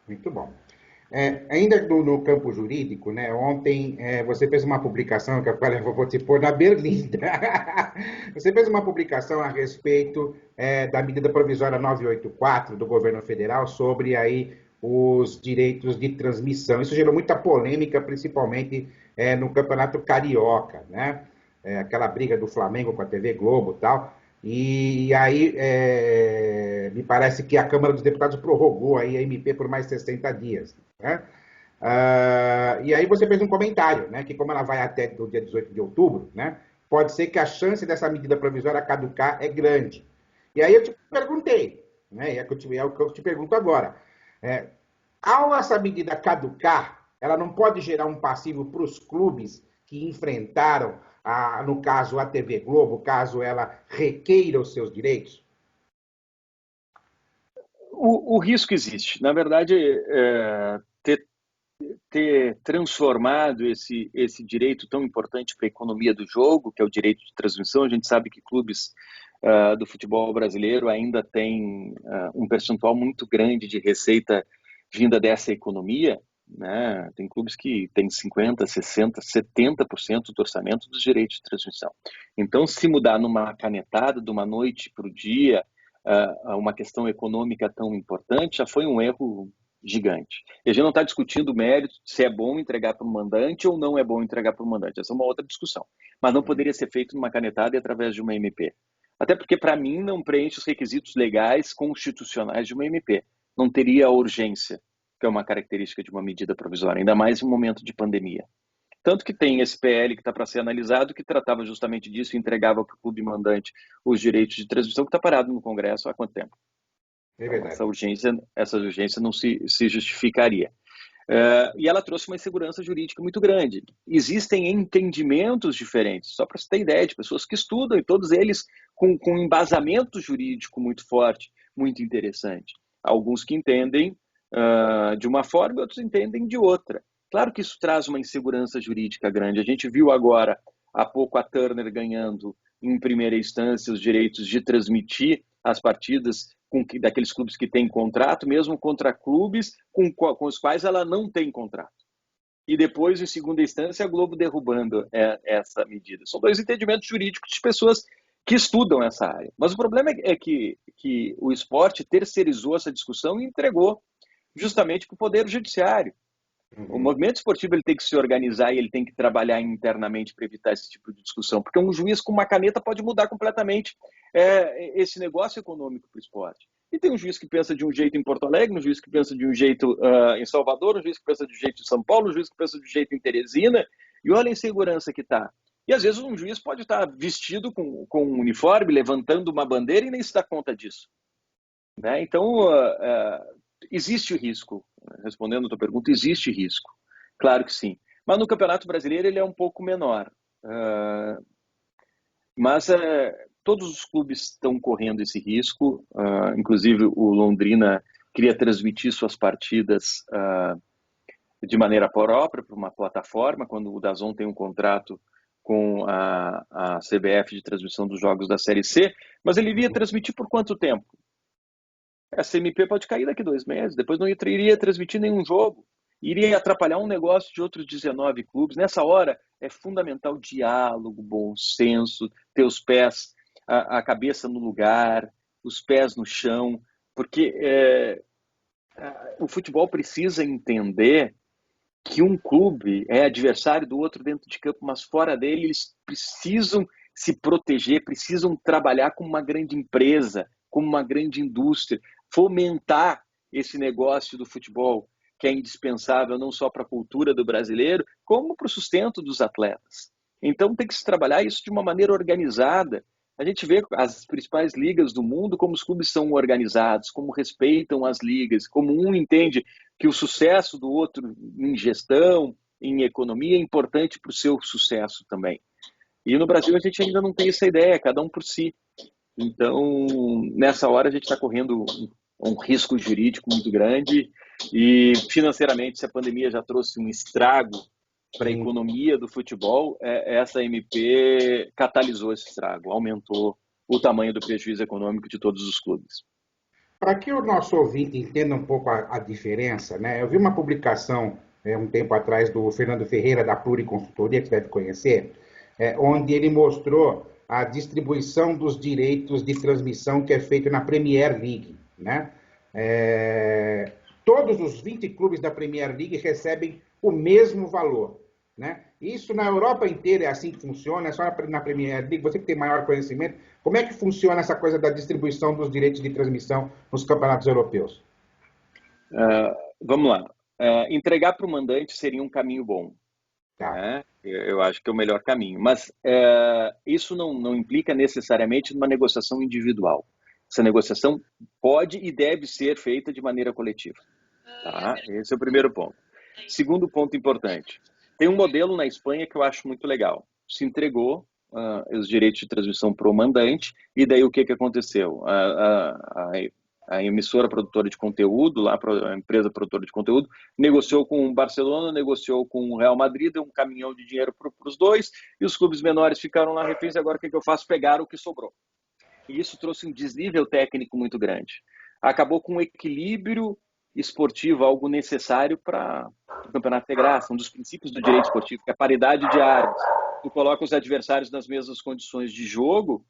Muito bom. Ainda no campo jurídico, né? Ontem você fez uma publicação que eu falei, vou te pôr na berlinda. Você fez uma publicação a respeito da medida provisória 984 do governo federal sobre aí os direitos de transmissão. Isso gerou muita polêmica, principalmente no Campeonato Carioca, né? Aquela briga do Flamengo com a TV Globo e tal. E aí, me parece que a Câmara dos Deputados prorrogou aí a MP por mais 60 dias. Né? E aí você fez um comentário, né, que como ela vai até o dia 18 de outubro, né, pode ser que a chance dessa medida provisória caducar é grande. E aí eu te perguntei, né, é o que eu te pergunto agora. É, Ao essa medida caducar, ela não pode gerar um passivo para os clubes que enfrentaram, no caso, a TV Globo, caso ela requeira os seus direitos? O risco existe. Na verdade, ter transformado esse direito tão importante para a economia do jogo, que é o direito de transmissão, a gente sabe que clubes do futebol brasileiro ainda têm um percentual muito grande de receita vinda dessa economia, né? Tem clubes que têm 50, 60, 70% do orçamento dos direitos de transmissão. Então, se mudar numa canetada, de uma noite para o dia, uma questão econômica tão importante, já foi um erro gigante. E a gente não está discutindo o mérito se é bom entregar para o mandante ou não é bom entregar para o mandante. Essa é uma outra discussão. Mas não poderia ser feito numa canetada e através de uma MP. Até porque, para mim, não preenche os requisitos legais constitucionais de uma MP. Não teria a urgência, que é uma característica de uma medida provisória, ainda mais em um momento de pandemia. Tanto que tem esse PL que está para ser analisado, que tratava justamente disso e entregava para o clube mandante os direitos de transmissão, que está parado no Congresso há quanto tempo? É Então, verdade. essa urgência não se justificaria. E ela trouxe uma insegurança jurídica muito grande. Existem entendimentos diferentes, só para você ter ideia, de pessoas que estudam, e todos eles com embasamento jurídico muito forte, muito interessante. Alguns que entendem de uma forma e outros entendem de outra. Claro que isso traz uma insegurança jurídica grande. A gente viu agora, há pouco, a Turner ganhando em primeira instância os direitos de transmitir as partidas daqueles clubes que têm contrato, mesmo contra clubes com os quais ela não tem contrato. E depois, em segunda instância, a Globo derrubando essa medida. São dois entendimentos jurídicos de pessoas que estudam essa área. Mas o problema é que o esporte terceirizou essa discussão e entregou justamente para o Poder Judiciário. O Uhum. movimento esportivo ele tem que se organizar e ele tem que trabalhar internamente para evitar esse tipo de discussão, porque um juiz com uma caneta pode mudar completamente esse negócio econômico para o esporte. E tem um juiz que pensa de um jeito em Porto Alegre, um juiz que pensa de um jeito em Salvador, um juiz que pensa de um jeito em São Paulo, um juiz que pensa de um jeito em Teresina, e olha a insegurança que está. E às vezes um juiz pode estar vestido com um uniforme, levantando uma bandeira e nem se dá conta disso. Né? Então, existe o risco. Respondendo a tua pergunta, existe risco. Claro que sim. Mas no Campeonato Brasileiro ele é um pouco menor. Mas todos os clubes estão correndo esse risco. Inclusive o Londrina queria transmitir suas partidas de maneira própria para uma plataforma, quando o DAZN tem um contrato com a CBF de transmissão dos jogos da Série C, mas ele iria transmitir por quanto tempo? A CMP pode cair daqui 2 meses, depois não iria transmitir nenhum jogo, iria atrapalhar um negócio de outros 19 clubes. Nessa hora é fundamental diálogo, bom senso, ter os pés, a cabeça no lugar, os pés no chão, porque o futebol precisa entender que um clube é adversário do outro dentro de campo, mas fora dele eles precisam se proteger, precisam trabalhar como uma grande empresa, como uma grande indústria, fomentar esse negócio do futebol, que é indispensável não só para a cultura do brasileiro, como para o sustento dos atletas. Então tem que se trabalhar isso de uma maneira organizada. A gente vê as principais ligas do mundo, como os clubes são organizados, como respeitam as ligas, como um entende que o sucesso do outro em gestão, em economia, é importante para o seu sucesso também. E no Brasil a gente ainda não tem essa ideia, cada um por si. Então, nessa hora a gente está correndo um risco jurídico muito grande e financeiramente, se a pandemia já trouxe um estrago para a Sim. economia do futebol, essa MP catalisou esse estrago, aumentou o tamanho do prejuízo econômico de todos os clubes. para que o nosso ouvinte entenda um pouco a diferença, né? Eu vi uma publicação um tempo atrás do Fernando Ferreira, da Pluriconsultoria, que você deve conhecer, onde ele mostrou a distribuição dos direitos de transmissão que é feito na Premier League, né? Todos os 20 clubes da Premier League recebem o mesmo valor, né? Isso na Europa inteira é assim que funciona, é só na Premier League, você que tem maior conhecimento, como é que funciona essa coisa da distribuição dos direitos de transmissão nos campeonatos europeus? Vamos lá. Entregar para o mandante seria um caminho bom. Tá. Né? Eu acho que é o melhor caminho. Mas isso não implica necessariamente numa negociação individual. Essa negociação pode e deve ser feita de maneira coletiva. Tá? Esse é o primeiro ponto. Segundo ponto importante. Tem um modelo na Espanha que eu acho muito legal. Se entregou os direitos de transmissão para o mandante, e daí o que aconteceu? A emissora produtora de conteúdo, lá a empresa produtora de conteúdo, negociou com o Barcelona, negociou com o Real Madrid, deu um caminhão de dinheiro para os dois, e os clubes menores ficaram lá reféns, e agora o que eu faço? Pegar o que sobrou. E isso trouxe um desnível técnico muito grande. Acabou com um equilíbrio esportivo, algo necessário para o campeonato ter graça, um dos princípios do direito esportivo, que é a paridade de armas. Tu coloca os adversários nas mesmas condições de jogo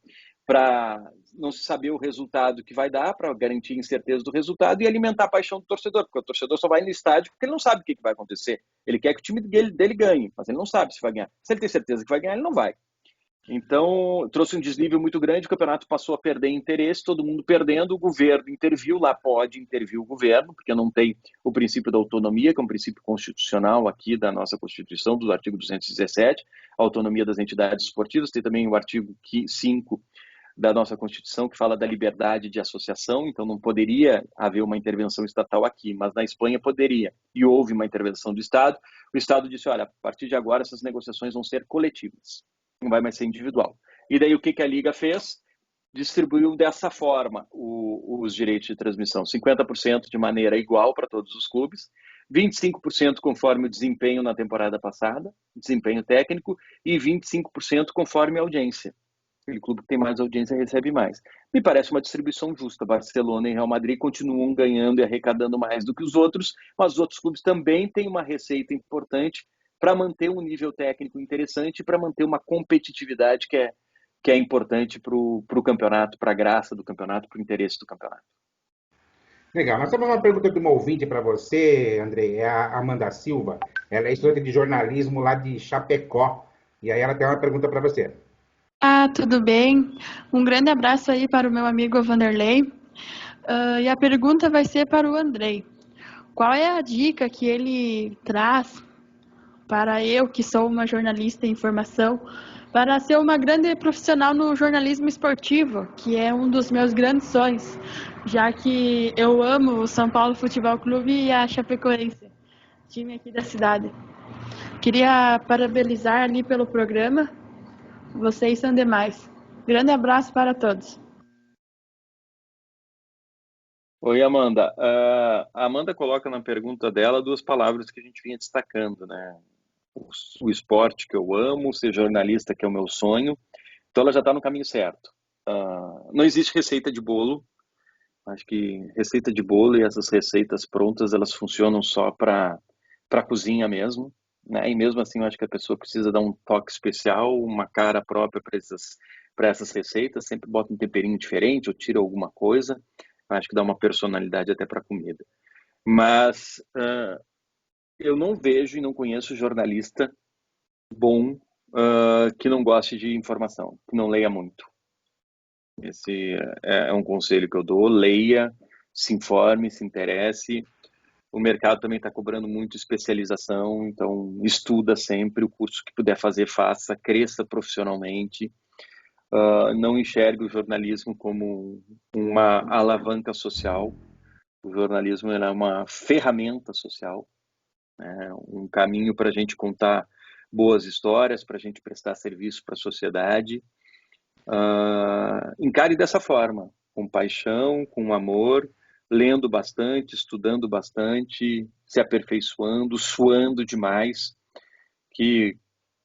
para não se saber o resultado que vai dar, para garantir a incerteza do resultado e alimentar a paixão do torcedor, porque o torcedor só vai no estádio porque ele não sabe o que vai acontecer. Ele quer que o time dele ganhe, mas ele não sabe se vai ganhar. Se ele tem certeza que vai ganhar, ele não vai. Então, trouxe um desnível muito grande, o campeonato passou a perder interesse, todo mundo perdendo, o governo interviu, lá pode intervir o governo, porque não tem o princípio da autonomia, que é um princípio constitucional aqui da nossa Constituição, do artigo 217, a autonomia das entidades esportivas, tem também o artigo 5 da nossa Constituição, que fala da liberdade de associação, então não poderia haver uma intervenção estatal aqui, mas na Espanha poderia, e houve uma intervenção do Estado, o Estado disse, olha, a partir de agora essas negociações vão ser coletivas, não vai mais ser individual. E daí o que a Liga fez? Distribuiu dessa forma os direitos de transmissão, 50% de maneira igual para todos os clubes, 25% conforme o desempenho na temporada passada, desempenho técnico, e 25% conforme a audiência. Aquele clube que tem mais audiência recebe mais. Me parece uma distribuição justa. Barcelona e Real Madrid continuam ganhando e arrecadando mais do que os outros, mas os outros clubes também têm uma receita importante para manter um nível técnico interessante e para manter uma competitividade que é importante para o campeonato, para a graça do campeonato, para o interesse do campeonato. Legal. Nós temos uma pergunta de uma ouvinte para você, Andrei. É a Amanda Silva. Ela é estudante de jornalismo lá de Chapecó. E aí ela tem uma pergunta para você. Tudo bem? Um grande abraço aí para o meu amigo Vanderlei. E a pergunta vai ser para o Andrei. Qual é a dica que ele traz para eu, que sou uma jornalista em formação, para ser uma grande profissional no jornalismo esportivo, que é um dos meus grandes sonhos, já que eu amo o São Paulo Futebol Clube e a Chapecoense, time aqui da cidade. Queria parabenizar ali pelo programa. Vocês são demais. Grande abraço para todos. Oi, Amanda. A Amanda coloca na pergunta dela duas palavras que a gente vinha destacando, né? O esporte que eu amo, ser jornalista que é o meu sonho. Então ela já está no caminho certo. Não existe receita de bolo. Acho que receita de bolo e essas receitas prontas, elas funcionam só para cozinha mesmo. Né? E mesmo assim, eu acho que a pessoa precisa dar um toque especial, uma cara própria para essas receitas. Sempre bota um temperinho diferente ou tira alguma coisa. Acho que dá uma personalidade até para a comida. Mas eu não vejo e não conheço jornalista bom que não goste de informação, que não leia muito. Esse é um conselho que eu dou. Leia, se informe, se interesse. O mercado também está cobrando muito especialização, então estuda sempre, o curso que puder fazer, faça, cresça profissionalmente. Não enxergue o jornalismo como uma alavanca social. O jornalismo é uma ferramenta social, né? Um caminho para a gente contar boas histórias, para a gente prestar serviço para a sociedade. Encare dessa forma, com paixão, com amor, lendo bastante, estudando bastante, se aperfeiçoando, suando demais, que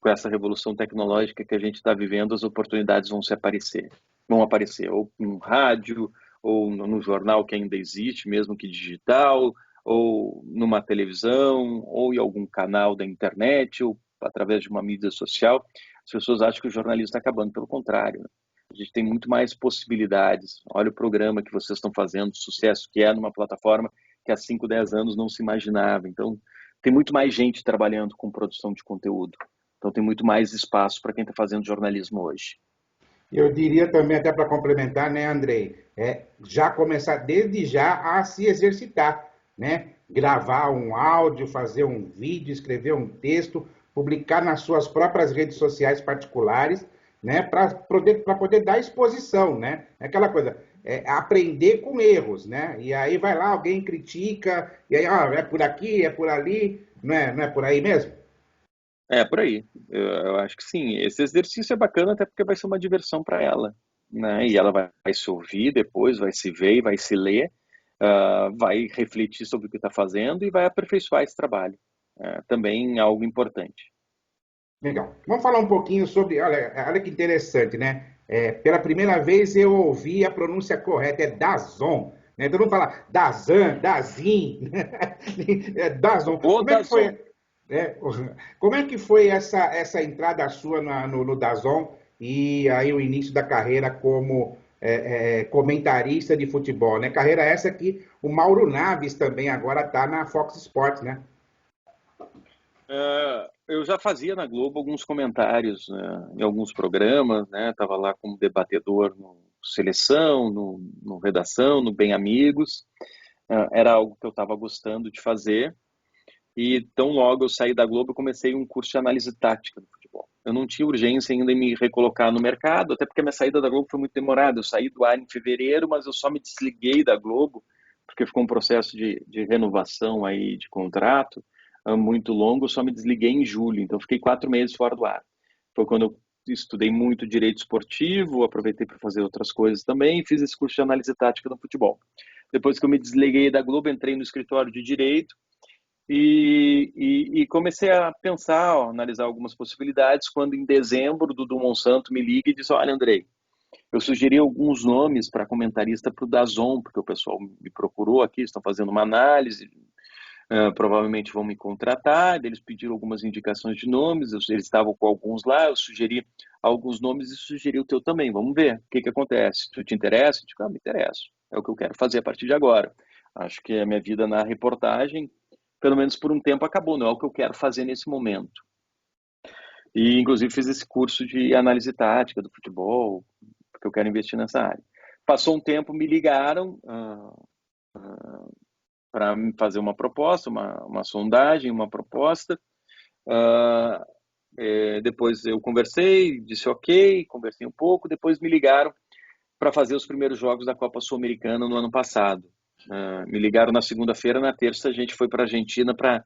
com essa revolução tecnológica que a gente está vivendo, as oportunidades vão aparecer, ou no rádio, ou no jornal que ainda existe, mesmo que digital, ou numa televisão, ou em algum canal da internet, ou através de uma mídia social. As pessoas acham que o jornalismo está acabando, pelo contrário, né? A gente tem muito mais possibilidades. Olha o programa que vocês estão fazendo, o sucesso que é numa plataforma que há 5, 10 anos não se imaginava. Então, tem muito mais gente trabalhando com produção de conteúdo. Então, tem muito mais espaço para quem está fazendo jornalismo hoje. Eu diria também, até para complementar, né, Andrei, já começar desde já a se exercitar, né? Gravar um áudio, fazer um vídeo, escrever um texto, publicar nas suas próprias redes sociais particulares, né? Para poder dar exposição, né? É aquela coisa, aprender com erros, né? E aí vai lá, alguém critica, e aí, é por aqui, é por ali, não é por aí mesmo? É, por aí. Eu acho que sim. Esse exercício é bacana até porque vai ser uma diversão para ela, né? E ela vai se ouvir depois, vai se ver e vai se ler, vai refletir sobre o que está fazendo e vai aperfeiçoar esse trabalho. Também algo importante. Legal. Vamos falar um pouquinho sobre. Olha que interessante, né? Pela primeira vez eu ouvi a pronúncia correta, é DAZN. Né? Então vamos falar Dazan, Dazin, Dazon. O Como é que Dazon. foi, né? Como é que foi essa entrada sua no Dazon e aí o início da carreira como comentarista de futebol, né? Carreira essa que o Mauro Naves também agora está na Fox Sports, né? Eu já fazia na Globo alguns comentários, né, em alguns programas, né? Estava lá como debatedor no Seleção, no Redação, no Bem Amigos. Era algo que eu estava gostando de fazer. E tão logo eu saí da Globo, eu comecei um curso de análise tática do futebol. Eu não tinha urgência ainda em me recolocar no mercado, até porque a minha saída da Globo foi muito demorada. Eu saí do ar em fevereiro, mas eu só me desliguei da Globo, porque ficou um processo de renovação aí de contrato muito longo, eu só me desliguei em julho, então eu fiquei 4 meses fora do ar. Foi quando eu estudei muito direito esportivo, aproveitei para fazer outras coisas também, e fiz esse curso de análise tática no futebol. Depois que eu me desliguei da Globo, entrei no escritório de direito, e comecei a pensar, analisar algumas possibilidades, quando em dezembro o Dudu Monsanto me liga e diz: olha, Andrei, eu sugeri alguns nomes para comentarista para o DAZN, porque o pessoal me procurou aqui, estão fazendo uma análise, provavelmente vão me contratar. Eles pediram algumas indicações de nomes, eles estavam com alguns lá, eu sugeri alguns nomes e sugeri o teu também. Vamos ver o que acontece. Tu te interessa? Eu digo, me interesso. É o que eu quero fazer a partir de agora. Acho que a minha vida na reportagem, pelo menos por um tempo, acabou. Não é o que eu quero fazer nesse momento. E, inclusive, fiz esse curso de análise tática do futebol, porque eu quero investir nessa área. Passou um tempo, me ligaram para fazer uma proposta, uma sondagem, uma proposta. Depois eu conversei, disse ok, conversei um pouco, depois me ligaram para fazer os primeiros jogos da Copa Sul-Americana no ano passado. Me ligaram na segunda-feira, na terça a gente foi para a Argentina para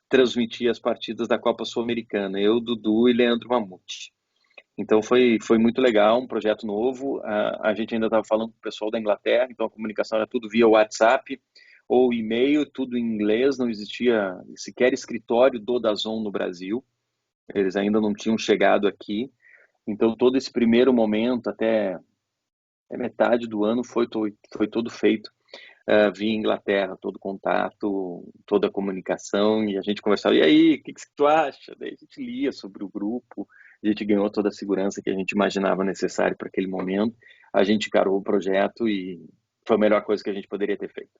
transmitir as partidas da Copa Sul-Americana, eu, Dudu e Leandro Mamute. Então foi muito legal, um projeto novo. A gente ainda estava falando com o pessoal da Inglaterra, então a comunicação era tudo via WhatsApp ou e-mail, tudo em inglês, não existia sequer escritório do DAZN no Brasil, eles ainda não tinham chegado aqui. Então todo esse primeiro momento, até metade do ano, foi todo feito via Inglaterra, todo contato, toda a comunicação, e a gente conversava, e aí, o que tu acha? Daí a gente lia sobre o grupo, a gente ganhou toda a segurança que a gente imaginava necessário para aquele momento, a gente encarou o projeto e foi a melhor coisa que a gente poderia ter feito.